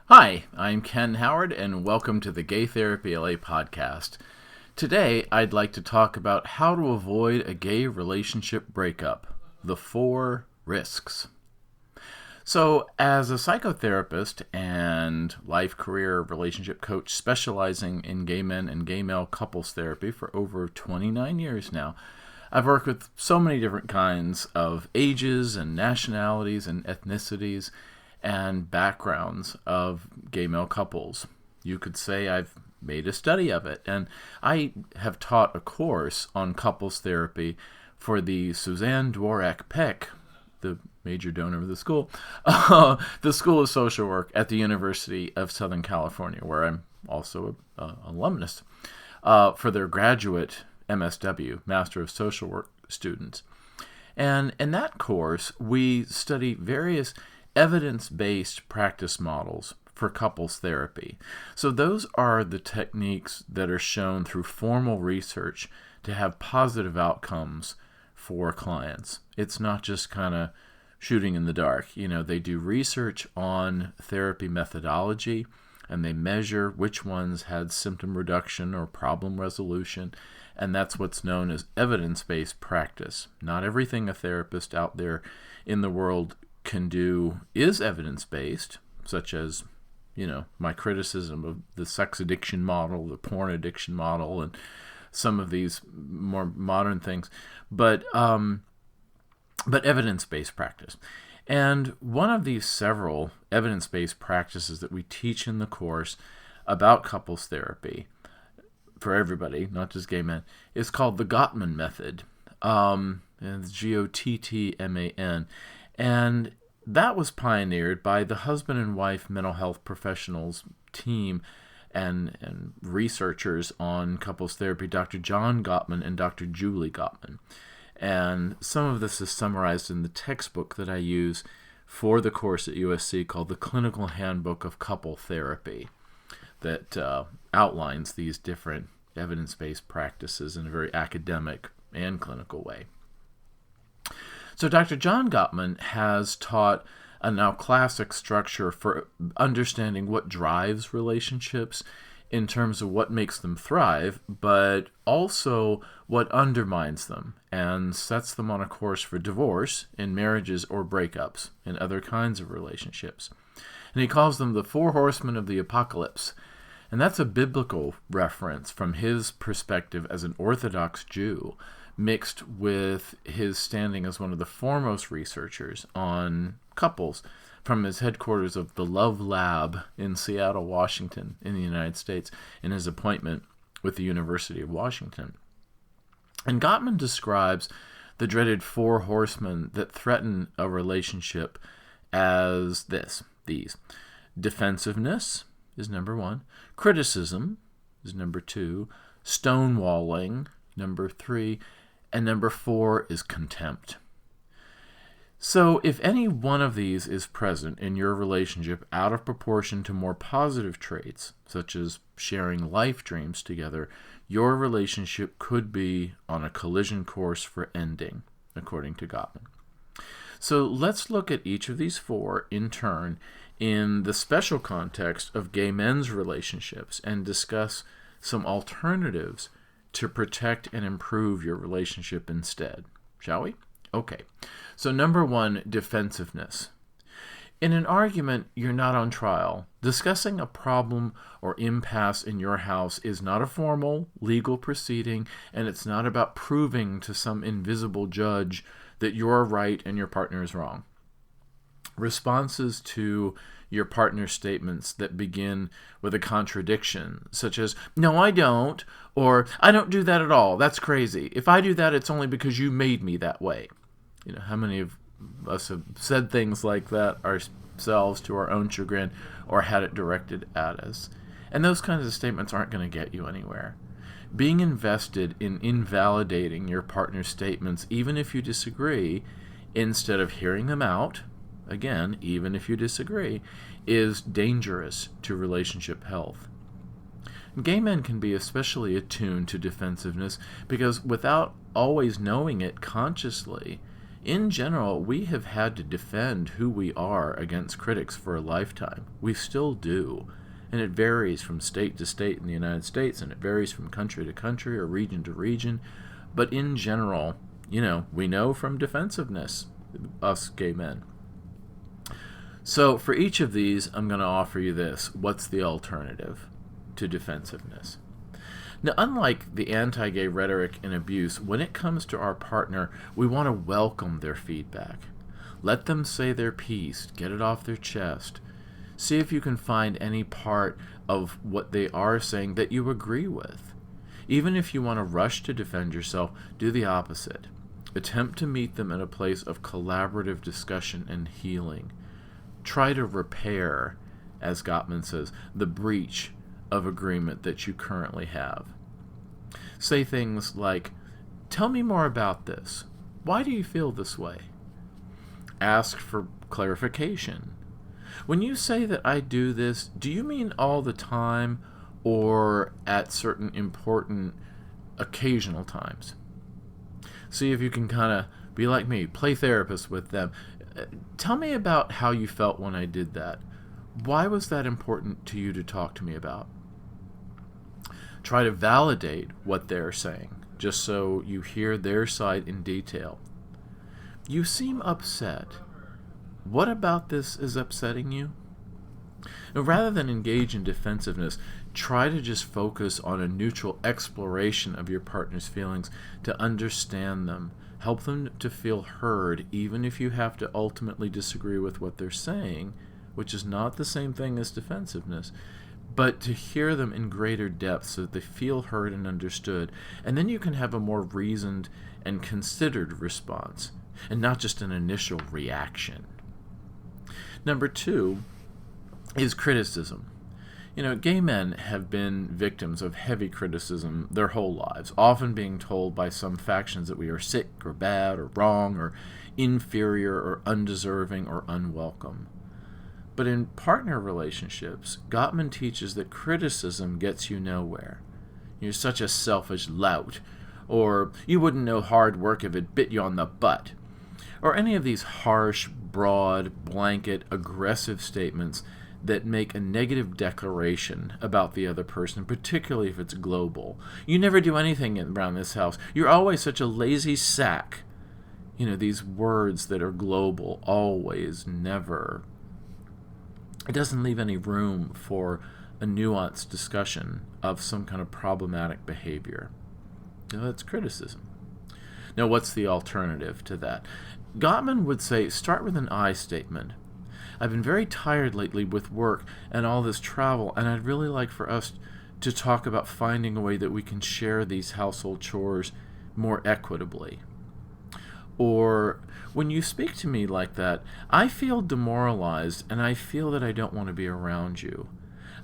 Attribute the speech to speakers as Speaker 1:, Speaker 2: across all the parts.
Speaker 1: Hi, I'm Ken Howard, and welcome to the Gay Therapy LA podcast. Today, I'd like to talk about how to avoid a gay relationship breakup, the 4 risks. So, as a psychotherapist and life, career, relationship coach specializing in gay men and gay male couples therapy for over 29 years now, I've worked with so many different kinds of ages and nationalities and ethnicities and backgrounds of gay male couples. You could say I've made a study of it, and I have taught a course on couples therapy for the Suzanne Dworak Peck, the major donor of the school, the School of Social Work at the University of Southern California, where I'm also an alumnus, for their graduate MSW, Master of Social Work students. And in that course, we study various evidence-based practice models for couples therapy. So those are the techniques that are shown through formal research to have positive outcomes for clients. It's not just kind of shooting in the dark. They do research on therapy methodology, and they measure which ones had symptom reduction or problem resolution, and that's what's known as evidence-based practice. Not everything a therapist out there in the world can do is evidence-based, such as, my criticism of the sex addiction model, the porn addiction model, and some of these more modern things, but evidence-based practice. And one of these several evidence-based practices that we teach in the course about couples therapy for everybody, not just gay men, is called the Gottman Method, and it's Gottman. And that was pioneered by the husband and wife mental health professionals team and researchers on couples therapy, Dr. John Gottman and Dr. Julie Gottman. And some of this is summarized in the textbook that I use for the course at USC called the Clinical Handbook of Couple Therapy, that outlines these different evidence-based practices in a very academic and clinical way. So Dr. John Gottman has taught a now classic structure for understanding what drives relationships in terms of what makes them thrive, but also what undermines them, and sets them on a course for divorce in marriages or breakups and other kinds of relationships. And he calls them the 4 Horsemen of the Apocalypse. And that's a biblical reference from his perspective as an Orthodox Jew, mixed with his standing as one of the foremost researchers on couples from his headquarters of the Love Lab in Seattle, Washington, in the United States, in his appointment with the University of Washington. And Gottman describes the dreaded 4 horsemen that threaten a relationship as these. Defensiveness is number 1. Criticism is number 2. Stonewalling, number 3. And number 4 is contempt. So if any one of these is present in your relationship out of proportion to more positive traits, such as sharing life dreams together, your relationship could be on a collision course for ending, according to Gottman. So let's look at each of these 4 in turn in the special context of gay men's relationships and discuss some alternatives to protect and improve your relationship instead. Shall we? Okay. So number 1, defensiveness. In an argument, you're not on trial. Discussing a problem or impasse in your house is not a formal legal proceeding, and it's not about proving to some invisible judge that you're right and your partner is wrong. Responses to your partner's statements that begin with a contradiction, such as, "No, I don't," or "I don't do that at all. That's crazy. If I do that, it's only because you made me that way." How many of us have said things like that ourselves to our own chagrin or had it directed at us? And those kinds of statements aren't going to get you anywhere. Being invested in invalidating your partner's statements, even if you disagree, instead of hearing them out, again, even if you disagree, is dangerous to relationship health. Gay men can be especially attuned to defensiveness because without always knowing it consciously, In general, we have had to defend who we are against critics for a lifetime. We still do. And it varies from state to state in the United States, and it varies from country to country or region to region. But in general, we know from defensiveness, us gay men. So for each of these, I'm going to offer you this. What's the alternative to defensiveness? Now, unlike the anti-gay rhetoric and abuse, when it comes to our partner, we want to welcome their feedback. Let them say their piece, get it off their chest. See if you can find any part of what they are saying that you agree with. Even if you want to rush to defend yourself, do the opposite. Attempt to meet them in a place of collaborative discussion and healing. Try to repair, as Gottman says, the breach of agreement that you currently have. Say things like, tell me more about this. Why do you feel this way? Ask for clarification. When you say that I do this, do you mean all the time or at certain important occasional times? See if you can kind of be like me, play therapist with them. Tell me about how you felt when I did that. Why was that important to you to talk to me about? Try to validate what they're saying, just so you hear their side in detail. You seem upset. What about this is upsetting you? Now, rather than engage in defensiveness, try to just focus on a neutral exploration of your partner's feelings to understand them. Help them to feel heard, even if you have to ultimately disagree with what they're saying, which is not the same thing as defensiveness, but to hear them in greater depth so that they feel heard and understood. And then you can have a more reasoned and considered response, and not just an initial reaction. Number 2 is criticism. Gay men have been victims of heavy criticism their whole lives, often being told by some factions that we are sick or bad or wrong or inferior or undeserving or unwelcome. But in partner relationships, Gottman teaches that criticism gets you nowhere. You're such a selfish lout, or you wouldn't know hard work if it bit you on the butt, or any of these harsh, broad, blanket, aggressive statements that make a negative declaration about the other person, particularly if it's global. You never do anything around this house. You're always such a lazy sack. These words that are global, always, never. It doesn't leave any room for a nuanced discussion of some kind of problematic behavior. That's criticism. Now, what's the alternative to that? Gottman would say, start with an I statement. I've been very tired lately with work and all this travel, and I'd really like for us to talk about finding a way that we can share these household chores more equitably. Or, when you speak to me like that, I feel demoralized and I feel that I don't want to be around you.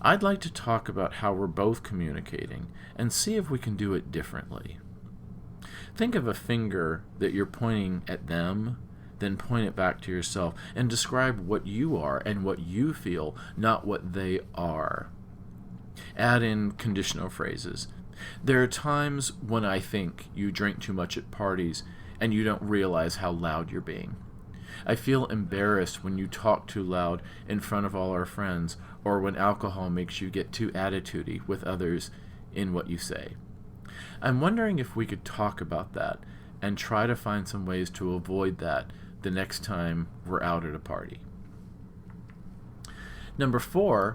Speaker 1: I'd like to talk about how we're both communicating and see if we can do it differently. Think of a finger that you're pointing at them, then point it back to yourself and describe what you are and what you feel, not what they are. Add in conditional phrases. There are times when I think you drink too much at parties and you don't realize how loud you're being. I feel embarrassed when you talk too loud in front of all our friends, or when alcohol makes you get too attitudey with others in what you say. I'm wondering if we could talk about that and try to find some ways to avoid that the next time we're out at a party. Number 3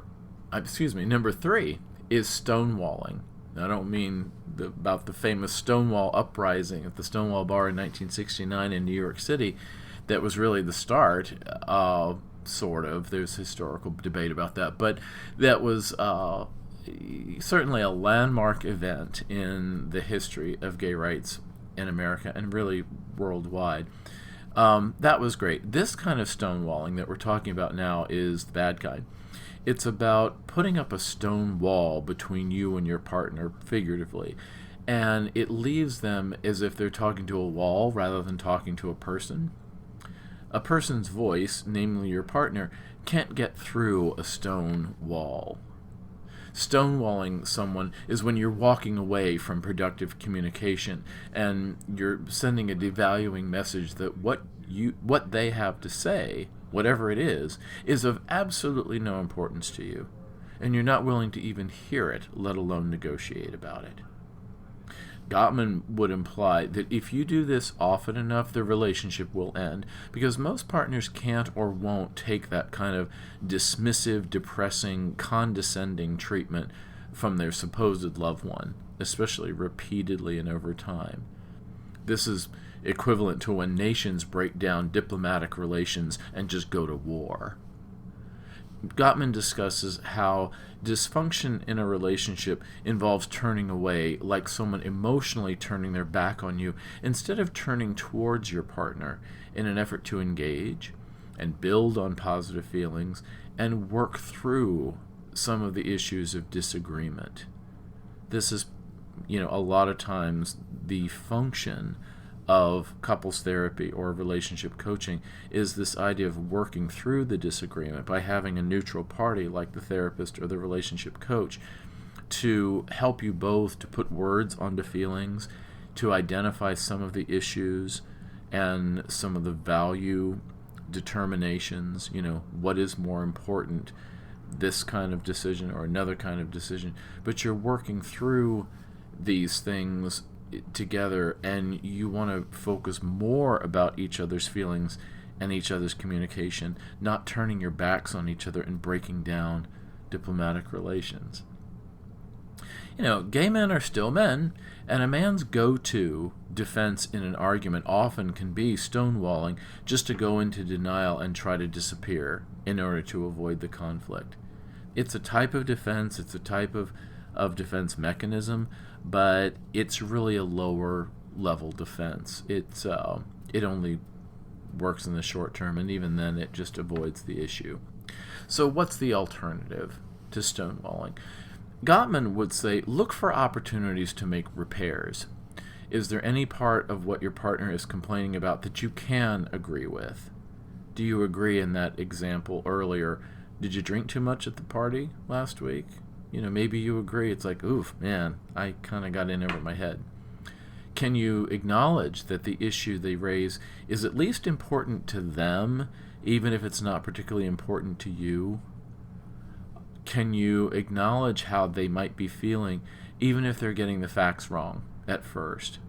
Speaker 1: is stonewalling. I don't mean about the famous Stonewall uprising at the Stonewall Bar in 1969 in New York City. That was really the start, sort of. There's historical debate about that. But that was certainly a landmark event in the history of gay rights in America and really worldwide. That was great. This kind of stonewalling that we're talking about now is the bad kind. It's about putting up a stone wall between you and your partner, figuratively, and it leaves them as if they're talking to a wall rather than talking to a person. A person's voice, namely your partner, can't get through a stone wall. Stonewalling someone is when you're walking away from productive communication and you're sending a devaluing message that what what they have to say, whatever it is of absolutely no importance to you, and you're not willing to even hear it, let alone negotiate about it. Gottman would imply that if you do this often enough, the relationship will end, because most partners can't or won't take that kind of dismissive, depressing, condescending treatment from their supposed loved one, especially repeatedly and over time. This is equivalent to when nations break down diplomatic relations and just go to war. Gottman discusses how dysfunction in a relationship involves turning away, like someone emotionally turning their back on you, instead of turning towards your partner in an effort to engage and build on positive feelings and work through some of the issues of disagreement. This is, a lot of times the function of couples therapy or relationship coaching is this idea of working through the disagreement by having a neutral party like the therapist or the relationship coach to help you both to put words onto feelings, to identify some of the issues and some of the value determinations, what is more important, this kind of decision or another kind of decision. But you're working through these things together, and you want to focus more about each other's feelings and each other's communication, not turning your backs on each other and breaking down diplomatic relations. Gay men are still men, and a man's go-to defense in an argument often can be stonewalling, just to go into denial and try to disappear in order to avoid the conflict. It's a type of defense, it's a type of defense mechanism, but it's really a lower level defense. It only works in the short term, and even then it just avoids the issue. So what's the alternative to stonewalling? Gottman would say, look for opportunities to make repairs. Is there any part of what your partner is complaining about that you can agree with? Do you agree in that example earlier? Did you drink too much at the party last week? Maybe you agree. It's like, oof, man, I kind of got in over my head. Can you acknowledge that the issue they raise is at least important to them, even if it's not particularly important to you? Can you acknowledge how they might be feeling, even if they're getting the facts wrong at first?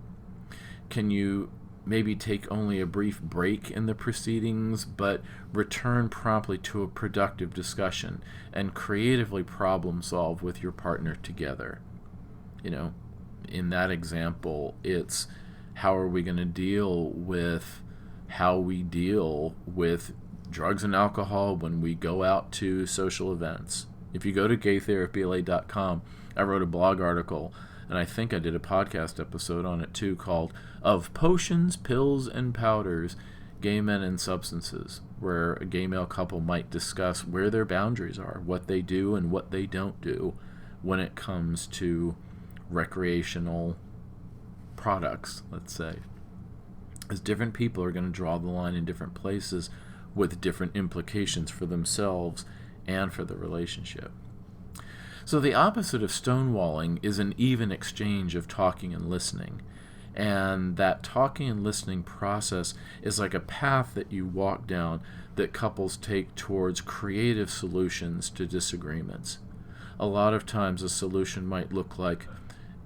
Speaker 1: Can you maybe take only a brief break in the proceedings, but return promptly to a productive discussion and creatively problem solve with your partner together? In that example, it's how are we going to deal with how we deal with drugs and alcohol when we go out to social events. If you go to gaytherapyla.com, I wrote a blog article, and I think I did a podcast episode on it too, called Of Potions, Pills, and Powders, Gay Men and Substances, where a gay male couple might discuss where their boundaries are, what they do and what they don't do when it comes to recreational products, let's say. As different people are going to draw the line in different places with different implications for themselves and for the relationship. So the opposite of stonewalling is an even exchange of talking and listening. And that talking and listening process is like a path that you walk down that couples take towards creative solutions to disagreements. A lot of times a solution might look like,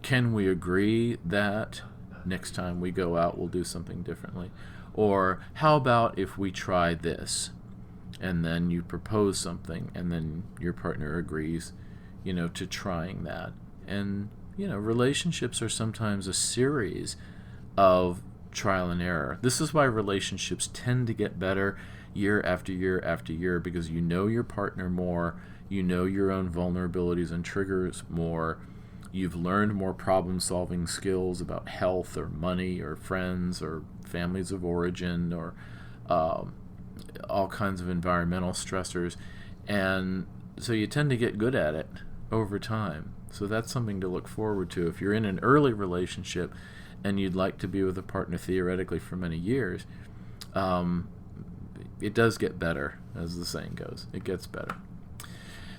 Speaker 1: can we agree that next time we go out we'll do something differently? Or how about if we try this? And then you propose something, and then your partner agrees, to trying that. And, relationships are sometimes a series of trial and error. This is why relationships tend to get better year after year after year, because you know your partner more, you know your own vulnerabilities and triggers more, you've learned more problem-solving skills about health or money or friends or families of origin or all kinds of environmental stressors, and so you tend to get good at it over time. So that's something to look forward to. If you're in an early relationship and you'd like to be with a partner theoretically for many years, it does get better, as the saying goes. It gets better.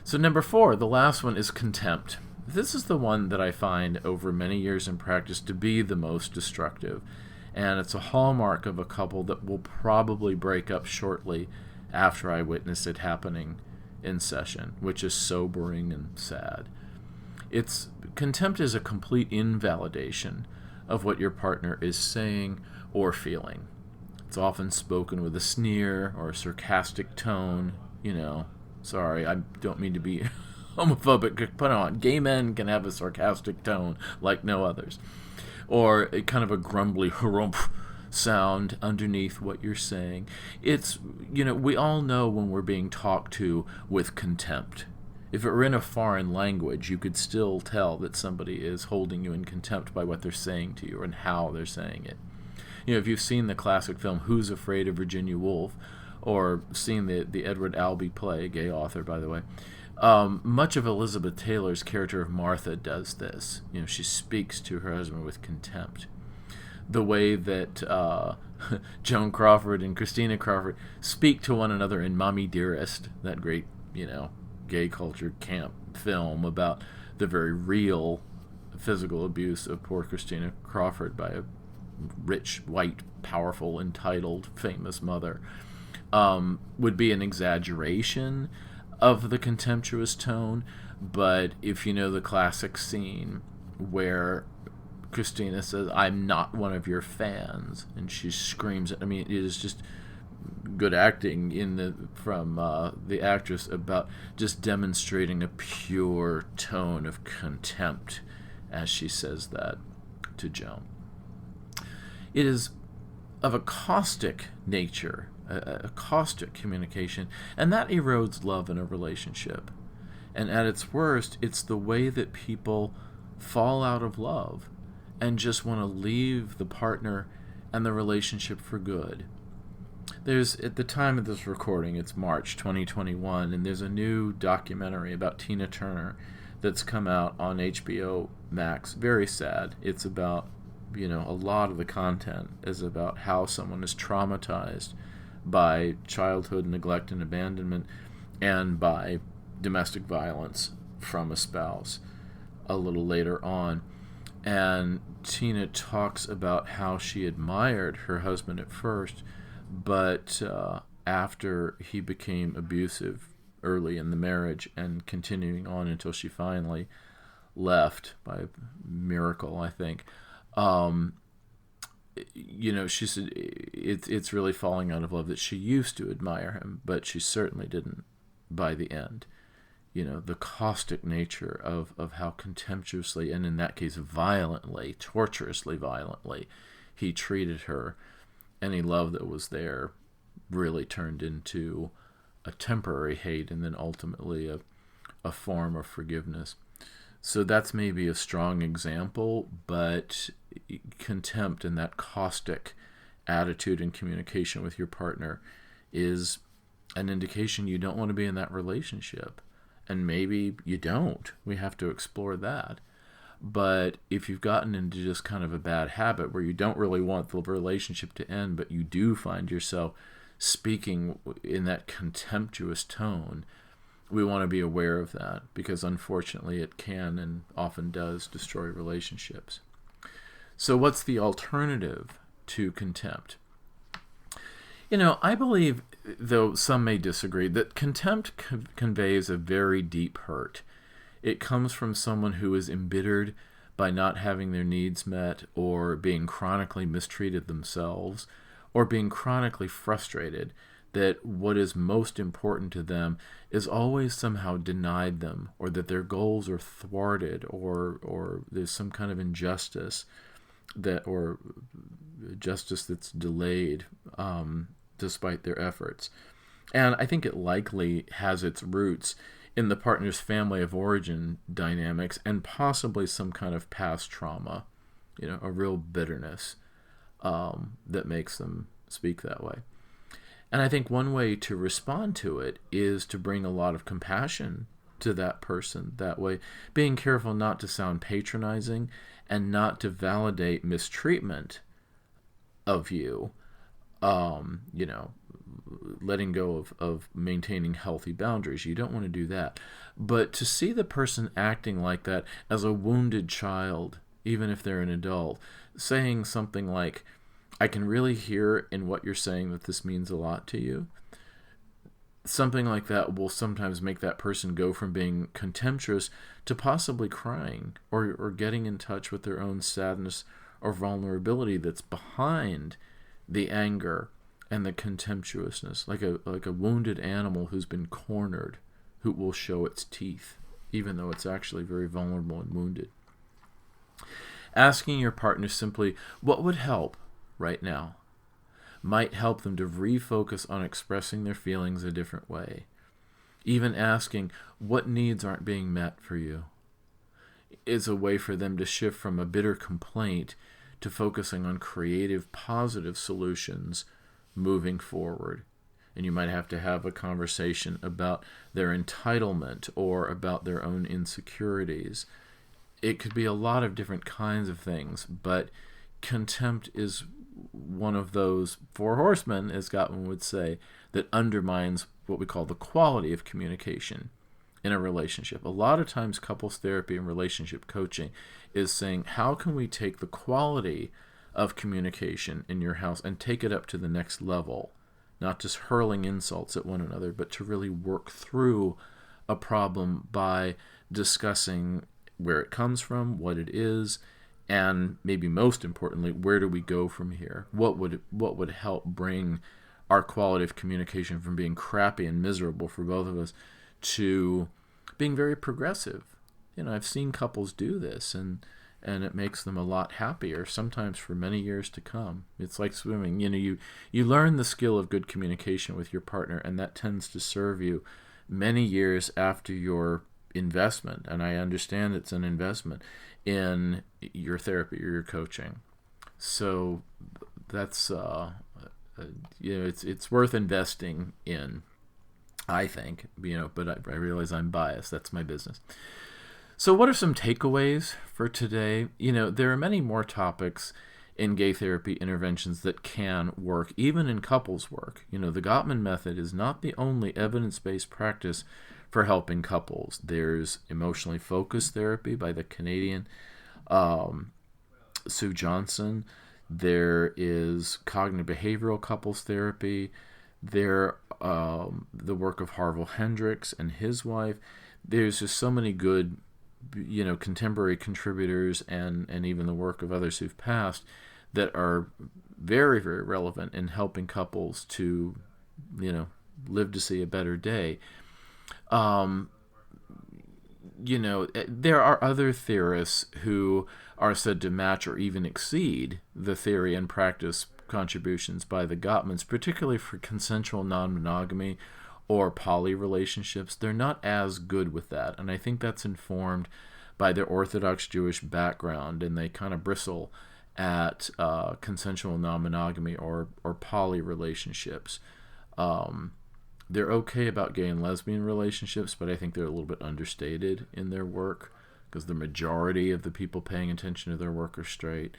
Speaker 1: So number 4, the last one, is contempt. This is the one that I find over many years in practice to be the most destructive. And it's a hallmark of a couple that will probably break up shortly after I witness it happening in session, which is sobering and sad. Contempt is a complete invalidation of what your partner is saying or feeling. It's often spoken with a sneer or a sarcastic tone. Sorry, I don't mean to be homophobic, but on. Gay men can have a sarcastic tone like no others. Or a kind of a grumbly harumph sound underneath what you're saying. We all know when we're being talked to with contempt. If it were in a foreign language, you could still tell that somebody is holding you in contempt by what they're saying to you and how they're saying it. If you've seen the classic film Who's Afraid of Virginia Woolf, or seen the Edward Albee play, gay author, by the way, much of Elizabeth Taylor's character of Martha does this. She speaks to her husband with contempt. The way that Joan Crawford and Christina Crawford speak to one another in Mommy Dearest, that great, gay culture camp film about the very real physical abuse of poor Christina Crawford by a rich, white, powerful, entitled, famous mother, would be an exaggeration of the contemptuous tone. But if you know the classic scene where Christina says, "I'm not one of your fans," and she screams it. It is just good acting from the actress about just demonstrating a pure tone of contempt as she says that to Joan. It is of a caustic nature, a caustic communication, and that erodes love in a relationship. And at its worst, it's the way that people fall out of love and just want to leave the partner and the relationship for good. At the time of this recording, it's March 2021, and there's a new documentary about Tina Turner that's come out on HBO Max. Very sad. It's about, a lot of the content is about how someone is traumatized by childhood neglect and abandonment and by domestic violence from a spouse a little later on. And Tina talks about how she admired her husband at first, but after he became abusive early in the marriage and continuing on until she finally left by a miracle, I think, she said it's really falling out of love, that she used to admire him, but she certainly didn't by the end. The caustic nature of how contemptuously, and in that case violently, torturously violently, he treated her. Any love that was there really turned into a temporary hate and then ultimately a form of forgiveness. So that's maybe a strong example, but contempt and that caustic attitude and communication with your partner is an indication you don't want to be in that relationship. And maybe you don't. We have to explore that. But if you've gotten into just kind of a bad habit where you don't really want the relationship to end, but you do find yourself speaking in that contemptuous tone, we want to be aware of that, because unfortunately it can and often does destroy relationships. So what's the alternative to contempt? I believe, though some may disagree, that contempt conveys a very deep hurt. It comes from someone who is embittered by not having their needs met, or being chronically mistreated themselves, or being chronically frustrated that what is most important to them is always somehow denied them, or that their goals are thwarted, or there's some kind of injustice or justice that's delayed despite their efforts. And I think it likely has its roots in the partner's family of origin dynamics, and possibly some kind of past trauma, a real bitterness that makes them speak that way. And I think one way to respond to it is to bring a lot of compassion to that person that way, being careful not to sound patronizing and not to validate mistreatment of you, letting go of maintaining healthy boundaries. You don't want to do that. But to see the person acting like that as a wounded child, even if they're an adult, saying something like, I can really hear in what you're saying that this means a lot to you. Something like that will sometimes make that person go from being contemptuous to possibly crying or getting in touch with their own sadness or vulnerability that's behind the anger and the contemptuousness, like a wounded animal who's been cornered, who will show its teeth, even though it's actually very vulnerable and wounded. Asking your partner simply, what would help right now, might help them to refocus on expressing their feelings a different way. Even asking, what needs aren't being met for you, is a way for them to shift from a bitter complaint to focusing on creative, positive solutions moving forward. And you might have to have a conversation about their entitlement or about their own insecurities. It could be a lot of different kinds of things, but contempt is one of those four horsemen, as Gottman would say, that undermines what we call the quality of communication in a relationship. A lot of times couples therapy and relationship coaching is saying, how can we take the quality of communication in your house and take it up to the next level? Not just hurling insults at one another, but to really work through a problem by discussing where it comes from, what it is, and maybe most importantly, where do we go from here? What would help bring our quality of communication from being crappy and miserable for both of us to being very progressive? I've seen couples do this, and it makes them a lot happier, sometimes for many years to come. It's like swimming. You learn the skill of good communication with your partner, and that tends to serve you many years after your investment, and I understand it's an investment in your therapy or your coaching. So that's it's worth investing in, I think. But I realize I'm biased. That's my business. So what are some takeaways for today? There are many more topics in gay therapy interventions that can work, even in couples work. The Gottman Method is not the only evidence-based practice for helping couples. There's emotionally focused therapy by the Canadian Sue Johnson. There is cognitive behavioral couples therapy. There, the work of Harville Hendricks and his wife. There's just so many good, contemporary contributors and even the work of others who've passed that are very, very relevant in helping couples to, live to see a better day. There are other theorists who are said to match or even exceed the theory and practice contributions by the Gottmans, particularly for consensual non-monogamy or poly relationships. They're not as good with that, and I think that's informed by their Orthodox Jewish background, and they kind of bristle at consensual non-monogamy or poly relationships. They're okay about gay and lesbian relationships, but I think they're a little bit understated in their work because the majority of the people paying attention to their work are straight.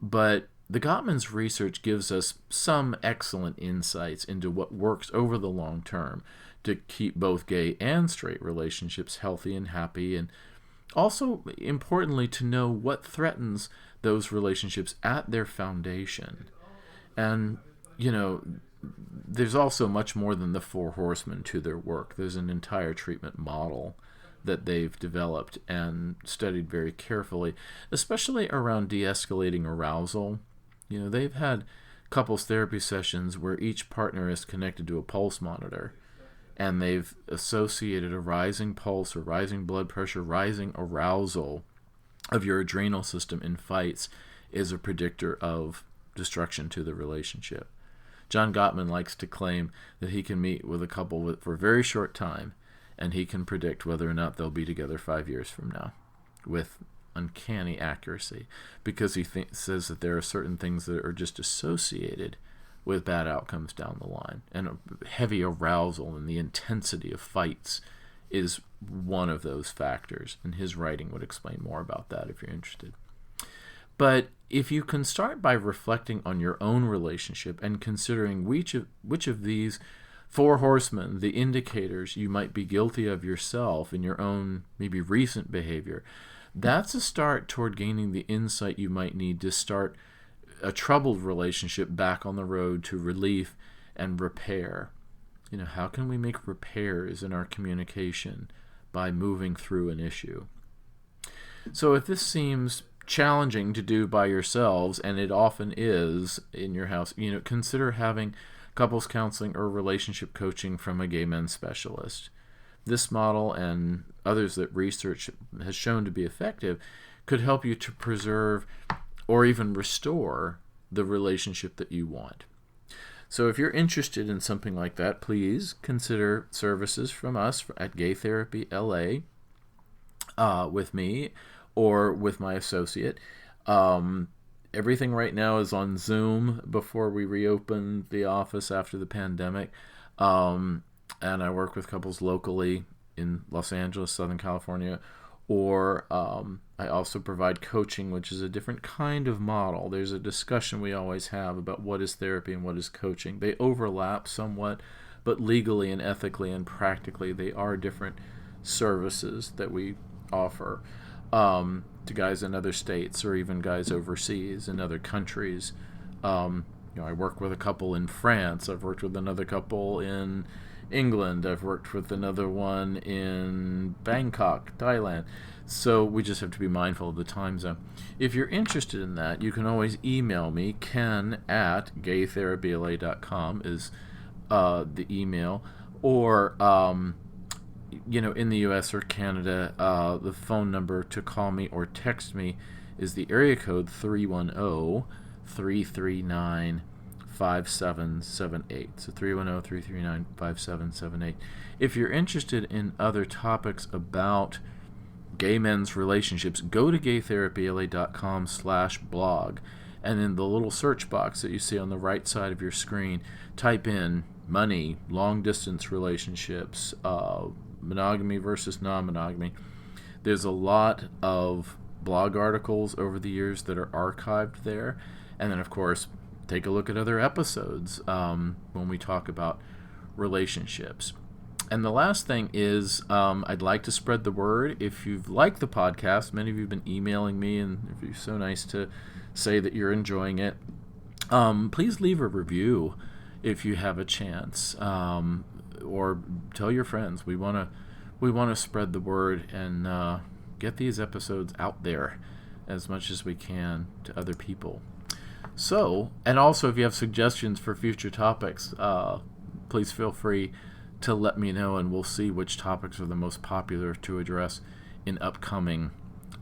Speaker 1: But the Gottman's research gives us some excellent insights into what works over the long term to keep both gay and straight relationships healthy and happy, and also, importantly, to know what threatens those relationships at their foundation. And, there's also much more than the four horsemen to their work. There's an entire treatment model that they've developed and studied very carefully, especially around de-escalating arousal. They've had couples therapy sessions where each partner is connected to a pulse monitor, and they've associated a rising pulse or rising blood pressure, rising arousal of your adrenal system in fights is a predictor of destruction to the relationship. John Gottman likes to claim that he can meet with a couple for a very short time, and he can predict whether or not they'll be together 5 years from now with uncanny accuracy, because he says that there are certain things that are just associated with bad outcomes down the line. And heavy arousal and the intensity of fights is one of those factors, and his writing would explain more about that if you're interested. But if you can start by reflecting on your own relationship and considering which of these four horsemen, the indicators you might be guilty of yourself in your own maybe recent behavior, that's a start toward gaining the insight you might need to start a troubled relationship back on the road to relief and repair. How can we make repairs in our communication by moving through an issue? So if this seems challenging to do by yourselves, and it often is in your house, consider having couples counseling or relationship coaching from a gay men's specialist. This model and others that research has shown to be effective could help you to preserve or even restore the relationship that you want. So if you're interested in something like that, please consider services from us at Gay Therapy LA with me or with my associate. Everything right now is on Zoom before we reopen the office after the pandemic. And I work with couples locally in Los Angeles, Southern California, or I also provide coaching, which is a different kind of model. There's a discussion we always have about what is therapy and what is coaching. They overlap somewhat, but legally and ethically and practically, they are different services that we offer to guys in other states or even guys overseas in other countries. I work with a couple in France. I've worked with another couple in England. I've worked with another one in Bangkok, Thailand. So we just have to be mindful of the time zone. If you're interested in that, you can always email me. Ken@gaytherapyla.com is the email. Or, in the U.S. or Canada, the phone number to call me or text me is the area code 310-339-5778. So 310-339-5778. If you're interested in other topics about gay men's relationships, go to gaytherapyla.com/blog, and in the little search box that you see on the right side of your screen, type in money, long-distance relationships, monogamy versus non-monogamy. There's a lot of blog articles over the years that are archived there. And then, of course, take a look at other episodes when we talk about relationships. And the last thing is I'd like to spread the word. If you've liked the podcast, many of you have been emailing me, and if you're so nice to say that you're enjoying it, please leave a review if you have a chance, or tell your friends. We want to spread the word and get these episodes out there as much as we can to other people. So, and also if you have suggestions for future topics, please feel free to let me know, and we'll see which topics are the most popular to address in upcoming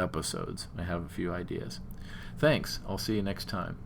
Speaker 1: episodes. I have a few ideas. Thanks. I'll see you next time.